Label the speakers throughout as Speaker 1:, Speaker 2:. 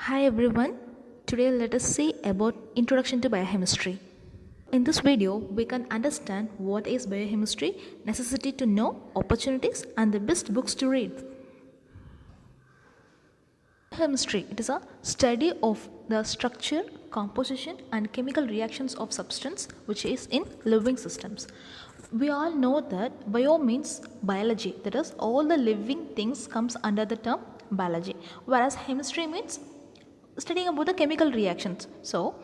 Speaker 1: Hi everyone. Today let us see about introduction to biochemistry. In this video, we can understand what is biochemistry, necessity to know, opportunities and the best books to read. Chemistry, it is a study of the structure, composition and chemical reactions of substance which is in living systems. We all know that bio means biology, that is all the living things comes under the term biology, whereas chemistry means studying about the chemical reactions. So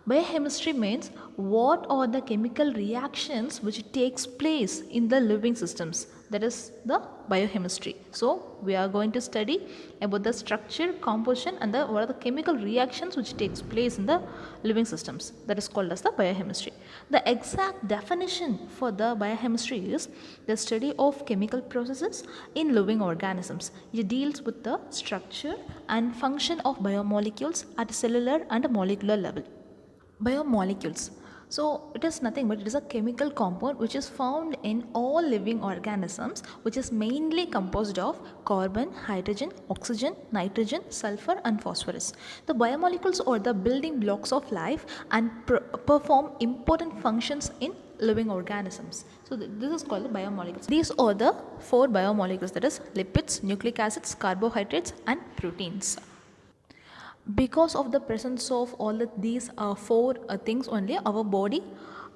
Speaker 1: biochemistry means what are the chemical reactions which takes place in the living systems. That is the biochemistry. So we are going to study about the structure, composition and what are the chemical reactions which takes place in the living systems. That is called as the biochemistry. The exact definition for the biochemistry is the study of chemical processes in living organisms. It deals with the structure and function of biomolecules at cellular and molecular level. Biomolecules. So it is nothing but it is a chemical compound which is found in all living organisms, which is mainly composed of carbon, hydrogen, oxygen, nitrogen, sulfur and phosphorus. The biomolecules are the building blocks of life and perform important functions in living organisms. So this is called the biomolecules. These are the four biomolecules, that is lipids, nucleic acids, carbohydrates and proteins. Because of the presence of all of these four things only, our body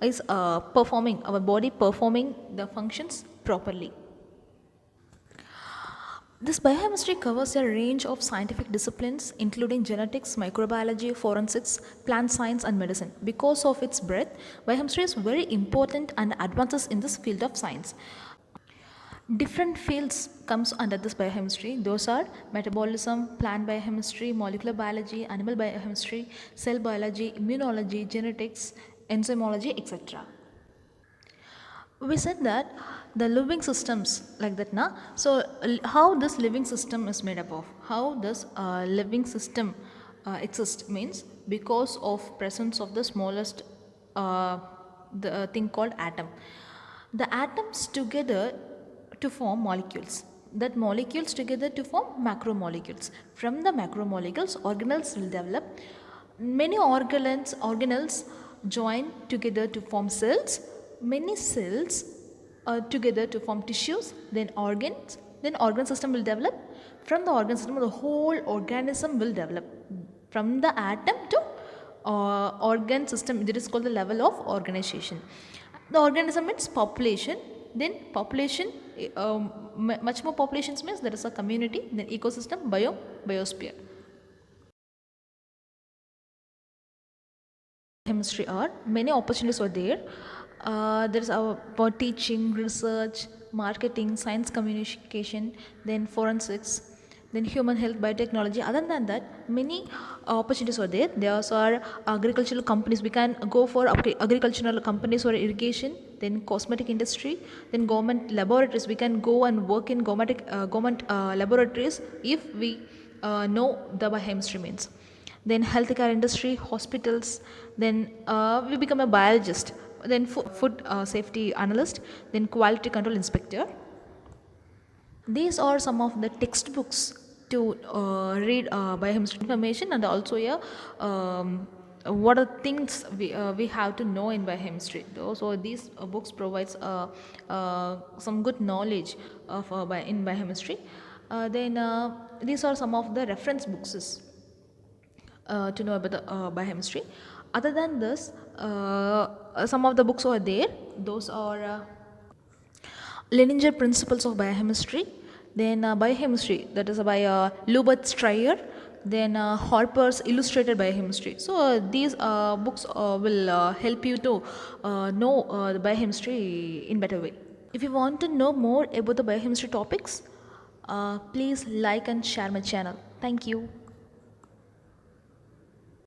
Speaker 1: is performing the functions properly. This biochemistry covers a range of scientific disciplines including genetics, microbiology, forensics, plant science and medicine. Because of its breadth, biochemistry is very important and advances in this field of science. Different fields comes under this biochemistry. Those are metabolism, plant biochemistry, molecular biology, animal biochemistry, cell biology, immunology, genetics, enzymology, etc. We said that the living systems like that na. So how this living system is made up of, how this living system exists means because of presence of the smallest the thing called atom. The atoms together to form molecules, that molecules together to form macromolecules. From the macromolecules organelles will develop. Many organelles join together to form cells. Many cells together to form tissues, then organs, then organ system will develop. From the organ system the whole organism will develop. From the atom to organ system, that is called the level of organization. The organism means population, then population, much more populations means there is a community, then ecosystem, biosphere. Chemistry are many opportunities are there. There is our teaching, research, marketing, science communication, then forensics, then human health, biotechnology. Other than that, many opportunities are there. There also are agricultural companies. We can go for agricultural companies for irrigation, then cosmetic industry, then government laboratories. We can go and work in government laboratories if we know the biochemistry means. Then healthcare industry, hospitals, then we become a biologist, then food safety analyst, then quality control inspector. These are some of the textbooks to read biochemistry information, and also what are things we have to know in biochemistry. So these books provides some good knowledge of in biochemistry. Then these are some of the reference books to know about the biochemistry. Other than this, some of the books are there. Those are Leninger Principles of Biochemistry, then Biochemistry, that is by Lubert Stryer, then Harper's Illustrated Biochemistry. So these books will help you to know the biochemistry in better way. If you want to know more about the biochemistry topics, please like and share my channel. Thank you.